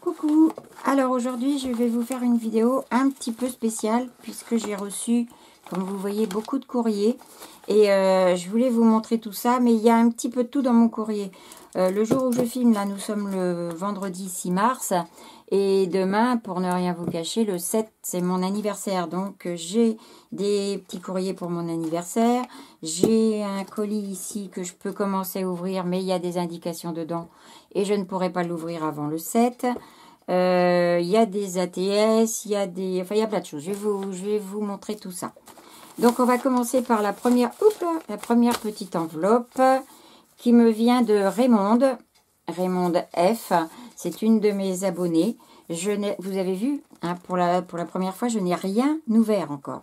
Coucou, alors aujourd'hui je vais vous faire une vidéo un petit peu spéciale puisque j'ai reçu, comme vous voyez, beaucoup de courriers et je voulais vous montrer tout ça, mais il y a un petit peu de tout dans mon courrier. Le jour où je filme, là nous sommes le vendredi 6 mars et demain, pour ne rien vous cacher, le 7 c'est mon anniversaire, donc j'ai des petits courriers pour mon anniversaire, j'ai un colis ici que je peux commencer à ouvrir mais il y a des indications dedans et je ne pourrai pas l'ouvrir avant le 7. Il y a des ATS, il y a des... Enfin, il y a plein de choses. Je vais vous montrer tout ça. Donc, on va commencer par la première petite enveloppe qui me vient de Raymonde. Raymonde F. C'est une de mes abonnées. Vous avez vu, hein, pour la première fois, je n'ai rien ouvert encore.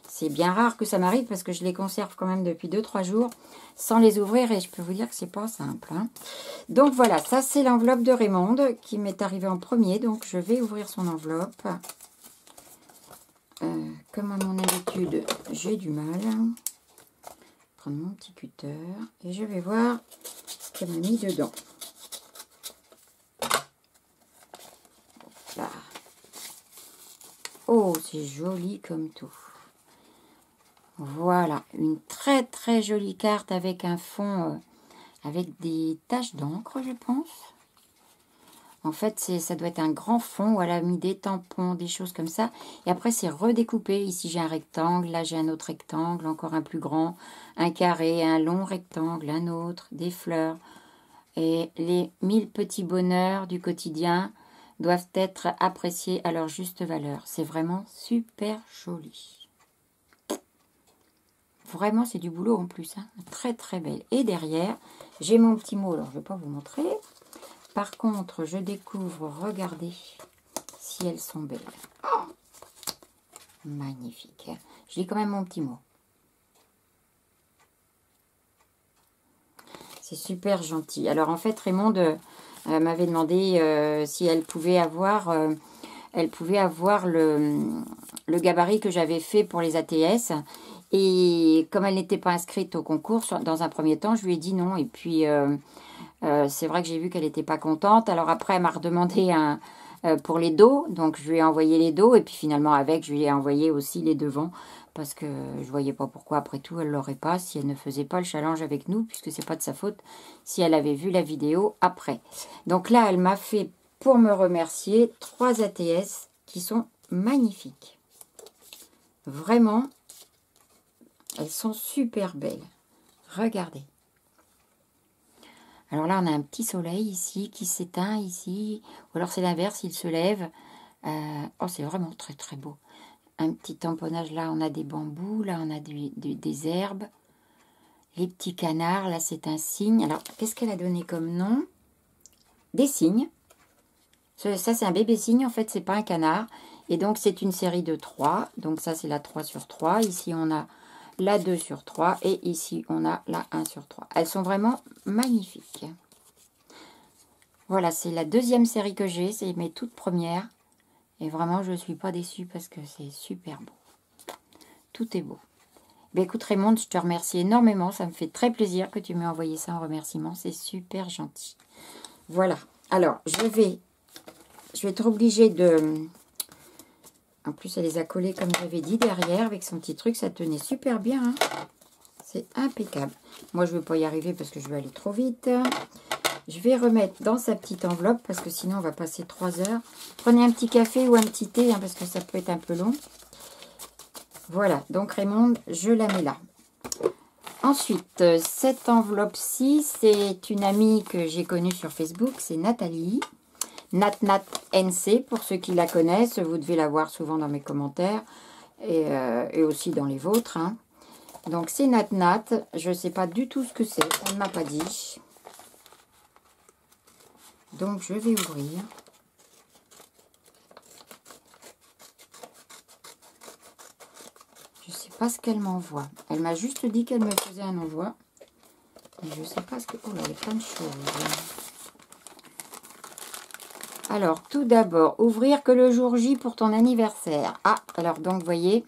C'est bien rare que ça m'arrive parce que je les conserve quand même depuis 2-3 jours sans les ouvrir et je peux vous dire que c'est pas simple. Hein. Donc voilà, ça c'est l'enveloppe de Raymonde qui m'est arrivée en premier. Donc je vais ouvrir son enveloppe. Comme à mon habitude, j'ai du mal. Prendre mon petit cutter et je vais voir ce qu'elle m'a mis dedans. Là. Oh, c'est joli comme tout. Voilà, une très très jolie carte avec un fond avec des taches d'encre, je pense. En fait, ça doit être un grand fond où elle a mis des tampons, des choses comme ça. Et après, c'est redécoupé. Ici, j'ai un rectangle, là, j'ai un autre rectangle, encore un plus grand, un carré, un long rectangle, un autre, des fleurs. Et les 1000 petits bonheurs du quotidien doivent être appréciés à leur juste valeur. C'est vraiment super joli. Vraiment, c'est du boulot en plus. Hein. Très, très belle. Et derrière, j'ai mon petit mot. Alors, je ne vais pas vous montrer. Par contre, je découvre, regardez, si elles sont belles. Oh, magnifique. Je lis quand même mon petit mot. C'est super gentil. Alors, en fait, Raymonde m'avait demandé si elle pouvait avoir... le gabarit que j'avais fait pour les ATS. Et comme elle n'était pas inscrite au concours, dans un premier temps, je lui ai dit non. Et puis, c'est vrai que j'ai vu qu'elle n'était pas contente. Alors après, elle m'a redemandé pour les dos. Donc, je lui ai envoyé les dos. Et puis finalement, je lui ai envoyé aussi les devants. Parce que je ne voyais pas pourquoi, après tout, elle ne l'aurait pas si elle ne faisait pas le challenge avec nous. Puisque ce n'est pas de sa faute si elle avait vu la vidéo après. Donc là, elle m'a fait, pour me remercier, 3 ATS qui sont magnifiques. Vraiment, elles sont super belles. Regardez. Alors là, on a un petit soleil ici qui s'éteint ici. Ou alors c'est l'inverse, il se lève. Oh, c'est vraiment très très beau. Un petit tamponnage là, on a des bambous. Là, on a des herbes. Les petits canards, là, c'est un cygne. Alors, qu'est-ce qu'elle a donné comme nom? Des cygnes. Ça, c'est un bébé cygne. En fait, c'est pas un canard. Et donc, c'est une série de 3. Donc, ça, c'est la 3 sur 3. Ici, on a la 2 sur 3 et ici on a la 1 sur 3. Elles sont vraiment magnifiques. Voilà, c'est la deuxième série que j'ai, c'est mes toutes premières. Et vraiment, je ne suis pas déçue parce que c'est super beau. Tout est beau. Ben, écoute Raymonde, je te remercie énormément. Ça me fait très plaisir que tu m'aies envoyé ça en remerciement. C'est super gentil. Voilà. Alors, je vais être obligée de... En plus, elle les a collés, comme j'avais dit, derrière, avec son petit truc. Ça tenait super bien. Hein. C'est impeccable. Moi, je ne vais pas y arriver parce que je vais aller trop vite. Je vais remettre dans sa petite enveloppe parce que sinon, on va passer 3 heures. Prenez un petit café ou un petit thé hein, parce que ça peut être un peu long. Voilà. Donc, Raymonde, je la mets là. Ensuite, cette enveloppe-ci, c'est une amie que j'ai connue sur Facebook. C'est Nathalie. NatNatNC, pour ceux qui la connaissent, vous devez la voir souvent dans mes commentaires et aussi dans les vôtres. Hein. Donc c'est NatNat, je ne sais pas du tout ce que c'est, elle ne m'a pas dit. Donc je vais ouvrir. Je ne sais pas ce qu'elle m'envoie. Elle m'a juste dit qu'elle me faisait un envoi. Mais je ne sais pas ce que... Oh là, il y a plein de choses. Alors, tout d'abord, ouvrir que le jour J pour ton anniversaire. Ah, alors donc, vous voyez,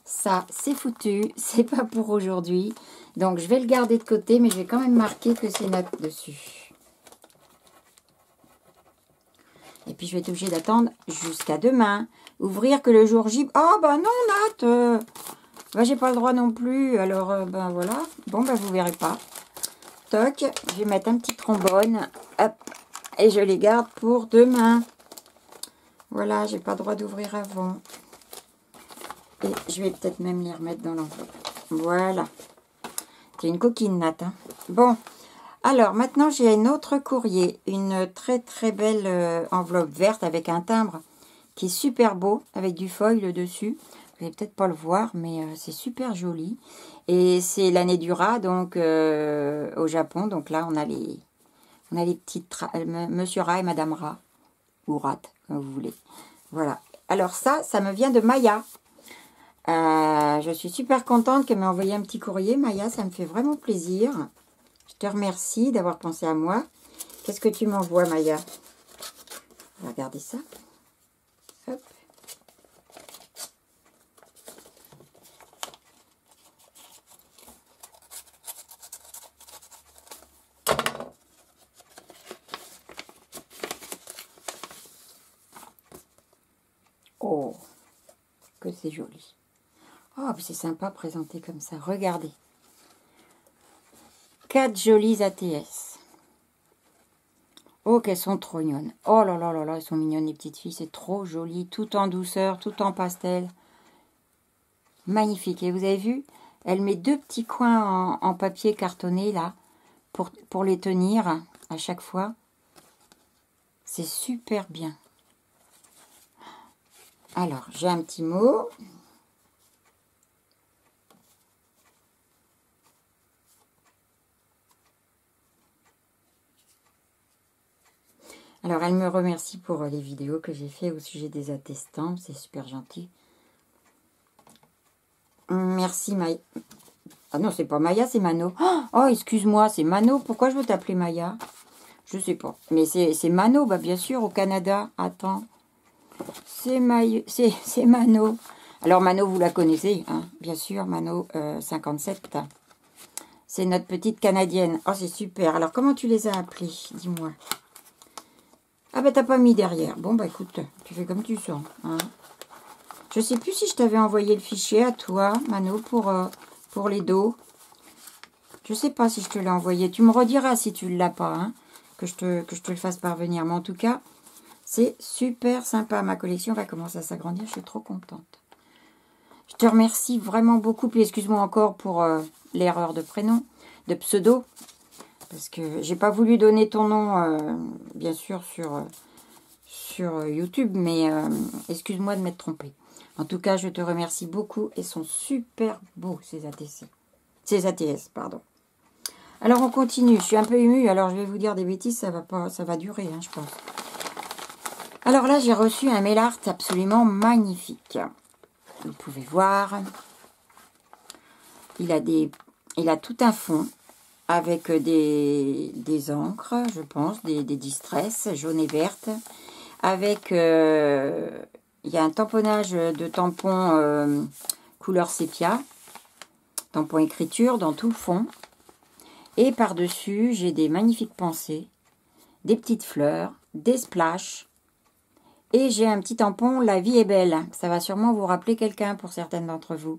ça, c'est foutu. C'est pas pour aujourd'hui. Donc, je vais le garder de côté, mais je vais quand même marquer que c'est note dessus. Et puis je vais être obligée d'attendre jusqu'à demain. Ouvrir que le jour J. Oh, bah non, Nat. Bah, j'ai pas le droit non plus. Alors, ben voilà. Bon, ben vous verrez pas. Toc. Je vais mettre un petit trombone. Hop. Et je les garde pour demain. Voilà, j'ai pas le droit d'ouvrir avant. Et je vais peut-être même les remettre dans l'enveloppe. Voilà. C'est une coquine, Nat. Hein. Bon. Alors, maintenant, j'ai un autre courrier. Une très, très belle enveloppe verte avec un timbre qui est super beau, avec du foil dessus. Vous n'allez peut-être pas le voir, mais c'est super joli. Et c'est l'année du rat, donc au Japon. Donc là, on a les petites Monsieur Rat et Madame Rat. Ou Rat, comme vous voulez. Voilà. Alors ça me vient de Maya. Je suis super contente qu'elle m'ait envoyé un petit courrier. Maya, ça me fait vraiment plaisir. Je te remercie d'avoir pensé à moi. Qu'est-ce que tu m'envoies, Maya? Regardez ça. Hop. Oh, que c'est joli. Oh, c'est sympa présenté comme ça. Regardez. 4 jolies ATS. Oh, qu'elles sont trop mignonnes. Oh là là là là, elles sont mignonnes les petites filles. C'est trop joli. Tout en douceur, tout en pastel. Magnifique. Et vous avez vu, elle met 2 petits coins en papier cartonné là pour les tenir à chaque fois. C'est super bien. Alors, j'ai un petit mot. Alors, elle me remercie pour les vidéos que j'ai fait au sujet des attestants. C'est super gentil. Merci, Maya. Ah non, c'est pas Maya, c'est Mano. Oh, excuse-moi, c'est Mano. Pourquoi je veux t'appeler Maya? Je sais pas. Mais c'est Mano, bah bien sûr, au Canada. Attends. C'est Mano. Alors, Mano, vous la connaissez, hein, bien sûr. Mano 57. C'est notre petite Canadienne. Oh, c'est super. Alors, comment tu les as appelés? Dis-moi. Ah bah t'as pas mis derrière. Bon bah écoute, tu fais comme tu sens. Hein. Je sais plus si je t'avais envoyé le fichier à toi, Mano, pour les dos. Je sais pas si je te l'ai envoyé. Tu me rediras si tu ne l'as pas, hein, que je te le fasse parvenir. Mais en tout cas, c'est super sympa. Ma collection va commencer à s'agrandir. Je suis trop contente. Je te remercie vraiment beaucoup. Puis excuse-moi encore pour l'erreur de prénom, de pseudo. Parce que j'ai pas voulu donner ton nom, bien sûr, sur YouTube, mais excuse-moi de m'être trompée. En tout cas, je te remercie beaucoup et sont super beaux, ces ATC. Ces ATS, pardon. Alors, on continue. Je suis un peu émue, alors je vais vous dire des bêtises, ça va durer, hein, je pense. Alors là, j'ai reçu un mail art absolument magnifique. Vous pouvez voir. Il a tout un fond. Avec des encres, je pense, des distress jaunes et vertes. Avec, il y a un tamponnage de tampons couleur sépia. Tampon écriture dans tout le fond. Et par-dessus, j'ai des magnifiques pensées. Des petites fleurs, des splashes. Et j'ai un petit tampon, la vie est belle. Ça va sûrement vous rappeler quelqu'un pour certaines d'entre vous.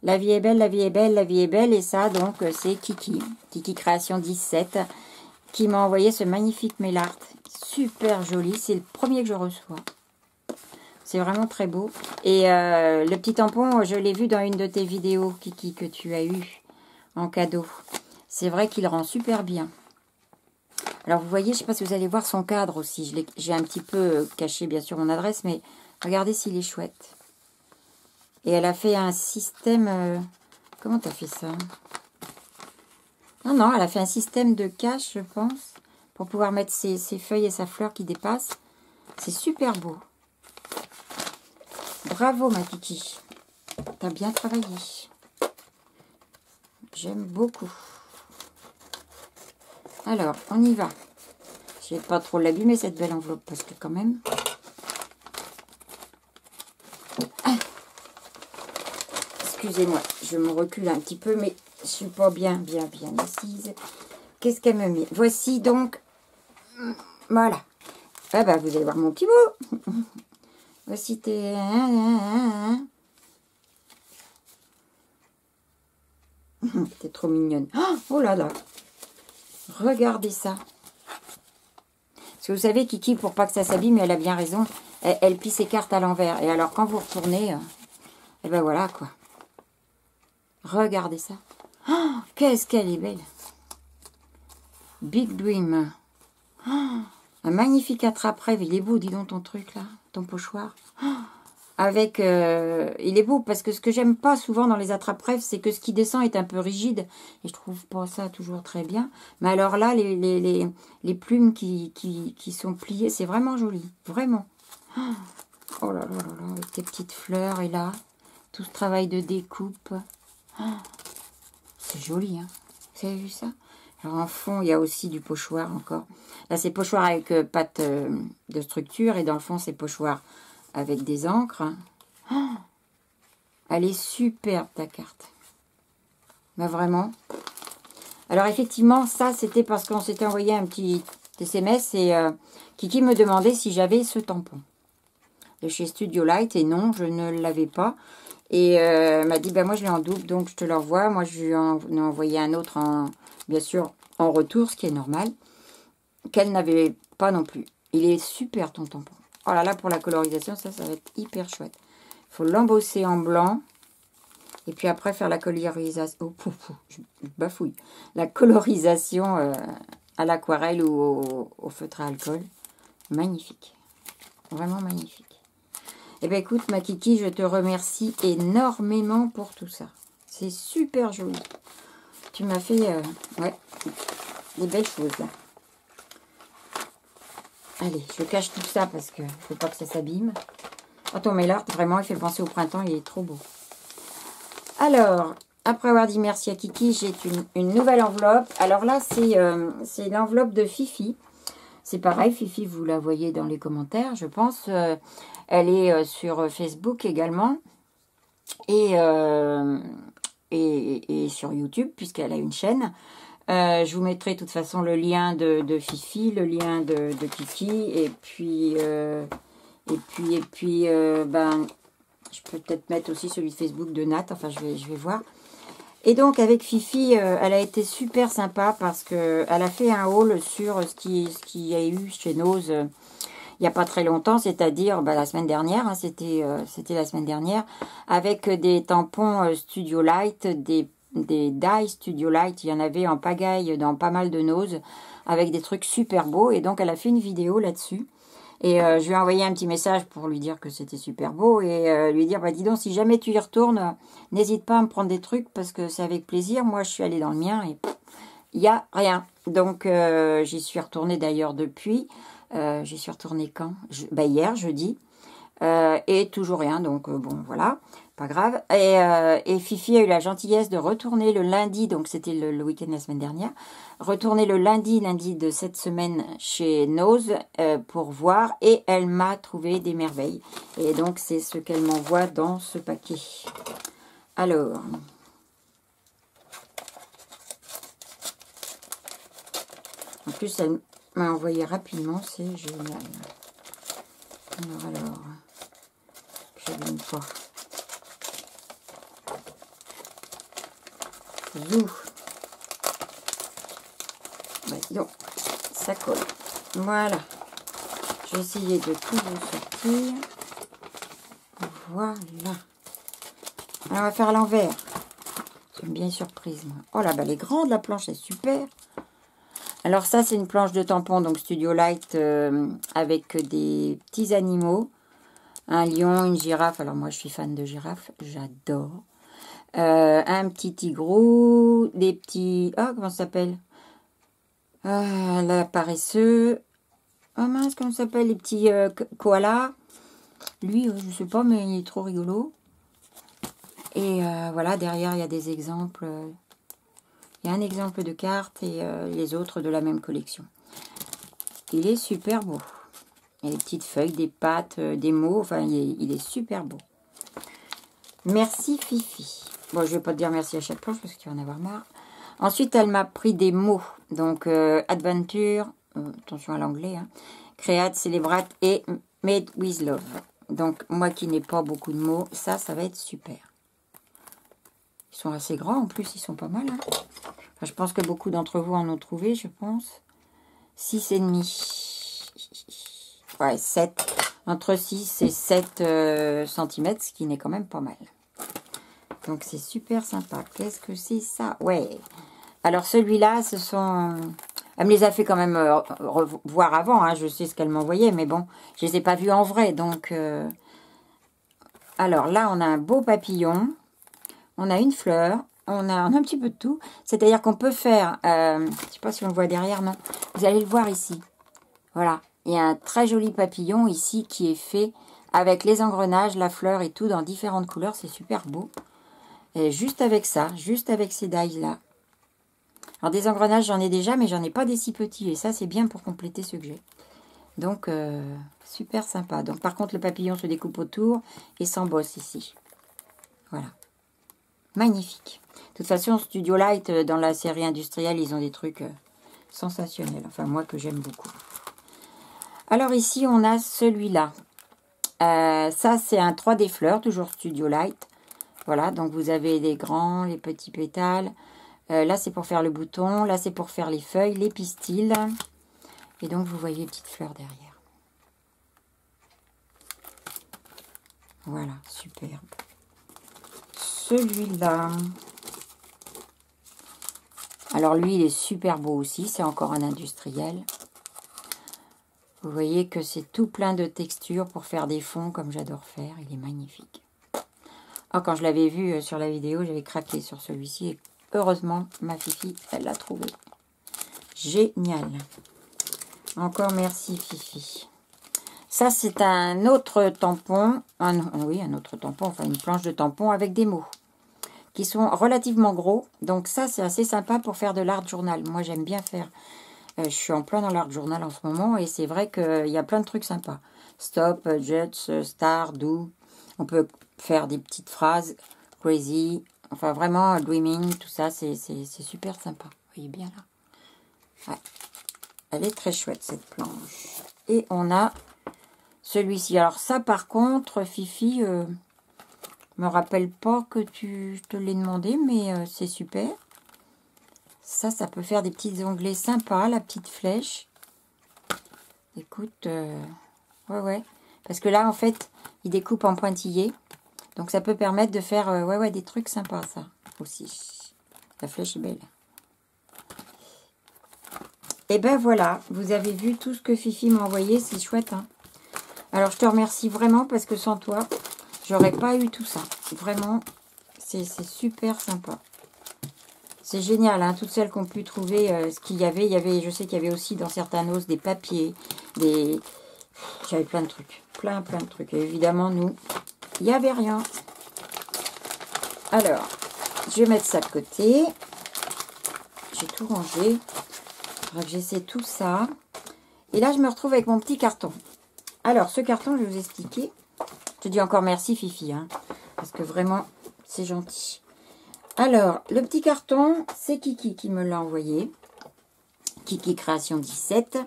La vie est belle, la vie est belle, la vie est belle. Et ça, donc, c'est Kiki. Kiki Création 17 qui m'a envoyé ce magnifique mail art. Super joli. C'est le premier que je reçois. C'est vraiment très beau. Et le petit tampon, je l'ai vu dans une de tes vidéos, Kiki, que tu as eu en cadeau. C'est vrai qu'il rend super bien. Alors, vous voyez, je ne sais pas si vous allez voir son cadre aussi. J'ai un petit peu caché, bien sûr, mon adresse, mais regardez s'il est chouette. Et elle a fait un système... comment tu as fait ça? Non, elle a fait un système de cache, je pense, pour pouvoir mettre ses feuilles et sa fleur qui dépassent. C'est super beau. Bravo, ma Kiki. Tu as bien travaillé. J'aime beaucoup. Alors, on y va. Je ne vais pas trop l'abîmer, cette belle enveloppe, parce que quand même... Excusez-moi, je me recule un petit peu, mais je ne suis pas bien assise. Qu'est-ce qu'elle me met? Voici donc, voilà, Ah bah, vous allez voir mon petit mot. Voici tes... T'es trop mignonne. Oh là là. Regardez ça. Parce que vous savez, Kiki, pour pas que ça s'abîme, elle a bien raison. Elle plie ses cartes à l'envers. Et alors, quand vous retournez, et ben voilà, quoi. Regardez ça. Oh, qu'est-ce qu'elle est belle. Big Dream. Oh, un magnifique attrape-rêve. Il est beau, dis donc, ton truc, là. Ton pochoir. Oh, avec... il est beau, parce que ce que j'aime pas souvent dans les attrape-rêves, c'est que ce qui descend est un peu rigide. Et je trouve pas ça toujours très bien. Mais alors là, les plumes qui sont pliées, c'est vraiment joli. Vraiment. Oh là là là là, avec tes petites fleurs, et là, tout ce travail de découpe. Oh, c'est joli, hein. Vous avez vu ça? Alors en fond, il y a aussi du pochoir encore. Là, c'est pochoir avec pâte de structure. Et dans le fond, c'est pochoir avec des encres. Oh, elle est superbe, ta carte. Mais vraiment. Alors effectivement, ça, c'était parce qu'on s'était envoyé un petit SMS. Et Kiki me demandait si j'avais ce tampon de chez Studio Light. Et non, je ne l'avais pas. Et elle m'a dit, ben moi je l'ai en double, donc je te l'envoie. Moi je lui en ai envoyé un autre, bien sûr, en retour, ce qui est normal. Qu'elle n'avait pas non plus. Il est super ton tampon. Oh là là, pour la colorisation, ça va être hyper chouette. Il faut l'embosser en blanc. Et puis après faire la colorisation. Oh, je bafouille. La colorisation à l'aquarelle ou au feutre à alcool. Magnifique. Vraiment magnifique. Eh bien, écoute, ma Kiki, je te remercie énormément pour tout ça. C'est super joli. Tu m'as fait, ouais, des belles choses, là. Allez, je cache tout ça parce que faut pas que ça s'abîme. Quand on met là, vraiment, il fait penser au printemps. Il est trop beau. Alors, après avoir dit merci à Kiki, j'ai une nouvelle enveloppe. Alors là, c'est l'enveloppe de Fifi. C'est pareil, Fifi, vous la voyez dans les commentaires, je pense. Elle est sur Facebook également. Et sur YouTube, puisqu'elle a une chaîne. Je vous mettrai de toute façon le lien de Fifi, le lien de Kiki. Et puis, ben, je peux peut-être mettre aussi celui de Facebook de Nat. Enfin, je vais voir. Et donc, avec Fifi, elle a été super sympa parce qu'elle a fait un haul sur ce qui a eu chez Nose il n'y a pas très longtemps, c'est-à-dire la semaine dernière, hein, c'était la semaine dernière, avec des tampons Studio Light, des die Studio Light, il y en avait en pagaille dans pas mal de Nose, avec des trucs super beaux, et donc elle a fait une vidéo là-dessus. Et je lui ai envoyé un petit message pour lui dire que c'était super beau et lui dire, dis donc, si jamais tu y retournes, n'hésite pas à me prendre des trucs parce que c'est avec plaisir. Moi, je suis allée dans le mien et il n'y a rien. Donc, j'y suis retournée d'ailleurs depuis. J'y suis retournée quand? Hier, jeudi. Et toujours rien. Donc, bon, voilà. Pas grave. Et Fifi a eu la gentillesse de retourner le lundi. Donc, c'était le week-end de la semaine dernière. Retourner le lundi de cette semaine chez Nose pour voir. Et elle m'a trouvé des merveilles. Et donc, c'est ce qu'elle m'envoie dans ce paquet. Alors... En plus, elle m'a envoyé rapidement, c'est génial. Alors, je une fois. Zou. Donc, ça colle. Voilà. Je vais essayer de tout vous sortir. Voilà. Alors, on va faire à l'envers. J'aime bien surprise, moi. Oh là, elle est grande, la planche, c'est super. Alors ça, c'est une planche de tampon, donc Studio Light, avec des petits animaux. Un lion, une girafe. Alors moi, je suis fan de girafe. J'adore. Un petit tigrou. Des petits... Ah, comment ça s'appelle? La paresseux. Oh mince, comment ça s'appelle? Les petits koalas. Lui, je sais pas, mais il est trop rigolo. Et voilà, derrière, il y a des exemples... Il y a un exemple de carte et les autres de la même collection. Il est super beau. Il y a des petites feuilles, des pattes, des mots. Enfin, il est super beau. Merci Fifi. Bon, je ne vais pas te dire merci à chaque planche parce que tu vas en avoir marre. Ensuite, elle m'a pris des mots. Donc, adventure, attention à l'anglais, hein, Create, Celebrate et Made with Love. Donc, moi qui n'ai pas beaucoup de mots, ça va être super. Ils sont assez grands, en plus, ils sont pas mal. Hein. Enfin, je pense que beaucoup d'entre vous en ont trouvé, je pense. 6,5. Ouais, 7. Entre 6 et 7 cm, ce qui n'est quand même pas mal. Donc, c'est super sympa. Qu'est-ce que c'est ça? Ouais. Alors, celui-là, ce sont... Elle me les a fait quand même revoir avant. Hein. Je sais ce qu'elle m'envoyait, mais bon, je ne les ai pas vus en vrai. Donc, alors là, on a un beau papillon. On a une fleur. On a un petit peu de tout. C'est-à-dire qu'on peut faire... je ne sais pas si on le voit derrière, non. Vous allez le voir ici. Voilà. Il y a un très joli papillon ici qui est fait avec les engrenages, la fleur et tout dans différentes couleurs. C'est super beau. Et juste avec ça, juste avec ces dies-là. Alors des engrenages, j'en ai déjà, mais j'en ai pas des si petits. Et ça, c'est bien pour compléter ceux que j'ai. Donc, super sympa. Donc, par contre, le papillon se découpe autour et s'embosse ici. Voilà. Magnifique. De toute façon, Studio Light, dans la série industrielle, ils ont des trucs sensationnels. Enfin, moi, que j'aime beaucoup. Alors, ici, on a celui-là. Ça, c'est un 3D fleurs, toujours Studio Light. Voilà, donc vous avez les grands, les petits pétales. Là, c'est pour faire le bouton. Là, c'est pour faire les feuilles, les pistils. Et donc, vous voyez les petites fleurs derrière. Voilà, superbe. Celui-là. Alors, lui, il est super beau aussi. C'est encore un industriel. Vous voyez que c'est tout plein de textures pour faire des fonds comme j'adore faire. Il est magnifique. Oh, quand je l'avais vu sur la vidéo, j'avais craqué sur celui-ci. Et heureusement, ma Fifi, elle l'a trouvé. Génial. Encore merci, Fifi. Ça, c'est un autre tampon. Oui, un autre tampon. Enfin, une planche de tampon avec des mots qui sont relativement gros. Donc ça, c'est assez sympa pour faire de l'art journal. Moi, j'aime bien faire... je suis en plein dans l'art journal en ce moment. Et c'est vrai qu'il y a plein de trucs sympas. Stop, Jets, Star, Do. On peut faire des petites phrases. Crazy. Enfin, vraiment, Dreaming. Tout ça, c'est super sympa. Vous voyez bien là. Ouais. Elle est très chouette, cette planche. Et on a celui-ci. Alors ça, par contre, Fifi, me rappelle pas que je te l'ai demandé, mais c'est super. Ça peut faire des petits onglets sympas, la petite flèche. Écoute, ouais. Parce que là, en fait, il découpe en pointillés. Donc, ça peut permettre de faire, ouais, des trucs sympas, ça, aussi. La flèche est belle. Et ben voilà, vous avez vu tout ce que Fifi m'a envoyé, c'est chouette, hein. Alors, je te remercie vraiment parce que sans toi, j'aurais pas eu tout ça. Vraiment, c'est super sympa. C'est génial, hein, toutes celles qu'on pu trouver, ce qu'il y avait. Je sais qu'il y avait aussi dans certains os des papiers, j'avais plein de trucs. Plein de trucs. Et évidemment, nous, il n'y avait rien. Alors, je vais mettre ça de côté. J'ai tout rangé. Il faudra que j'essaie tout ça. Et là, je me retrouve avec mon petit carton. Alors, ce carton, je vais vous expliquer. Je te dis encore merci, Fifi, hein, parce que vraiment, c'est gentil. Alors, le petit carton, c'est Kiki qui me l'a envoyé. Kiki Création 17.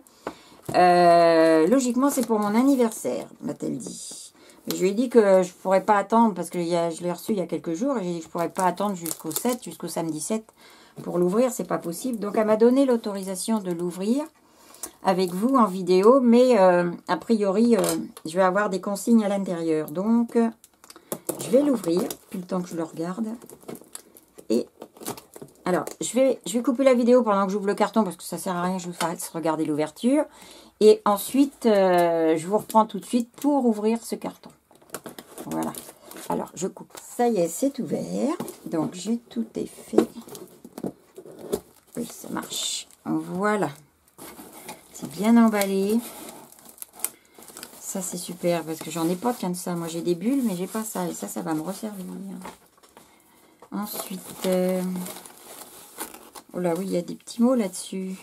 Logiquement, c'est pour mon anniversaire, m'a-t-elle dit. Mais je lui ai dit que je ne pourrais pas attendre, parce que je l'ai reçu il y a quelques jours, et j'ai dit que je ne pourrais pas attendre jusqu'au 7, jusqu'au samedi 7, pour l'ouvrir, c'est pas possible. Donc, elle m'a donné l'autorisation de l'ouvrir avec vous en vidéo, mais a priori, je vais avoir des consignes à l'intérieur. Donc, je vais l'ouvrir, puis le temps que je le regarde. Et alors, je vais couper la vidéo pendant que j'ouvre le carton, parce que ça sert à rien que je vous fasse regarder l'ouverture. Et ensuite, je vous reprends tout de suite pour ouvrir ce carton. Voilà. Alors, je coupe. Ça y est, c'est ouvert. Donc, j'ai tout est fait. Oui, ça marche. Voilà. C'est bien emballé. Ça, c'est super, parce que j'en ai pas qu'un de ça. Moi, j'ai des bulles, mais j'ai pas ça. Et ça va me resservir. Ensuite, oh là oui, il y a des petits mots là-dessus.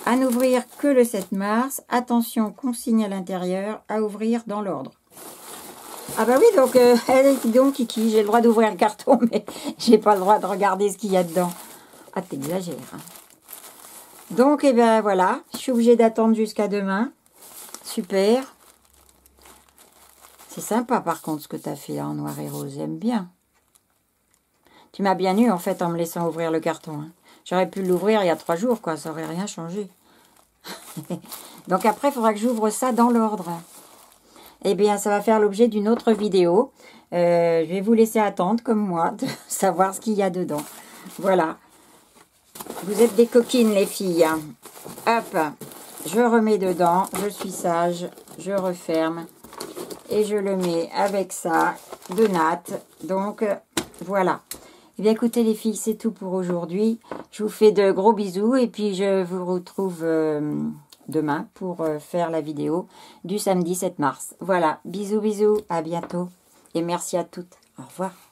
À n'ouvrir que le 7 mars. Attention, consigne à l'intérieur. À ouvrir dans l'ordre. Ah bah oui, donc Kiki, j'ai le droit d'ouvrir le carton, mais j'ai pas le droit de regarder ce qu'il y a dedans. Ah, t'exagères. Hein. Donc, eh ben voilà, je suis obligée d'attendre jusqu'à demain. Super. C'est sympa par contre ce que tu as fait là, en noir et rose, j'aime bien. Tu m'as bien eu en fait en me laissant ouvrir le carton. Hein. J'aurais pu l'ouvrir il y a 3 jours, quoi, ça aurait rien changé. Donc après, il faudra que j'ouvre ça dans l'ordre. Eh bien, ça va faire l'objet d'une autre vidéo. Je vais vous laisser attendre, comme moi, de savoir ce qu'il y a dedans. Voilà. Vous êtes des coquines, les filles. Hop, je remets dedans, je suis sage, je referme. Et je le mets avec ça, de natte. Donc, voilà. Eh bien, écoutez, les filles, c'est tout pour aujourd'hui. Je vous fais de gros bisous. Et puis, je vous retrouve demain pour faire la vidéo du samedi 7 mars. Voilà. Bisous, bisous. À bientôt. Et merci à toutes. Au revoir.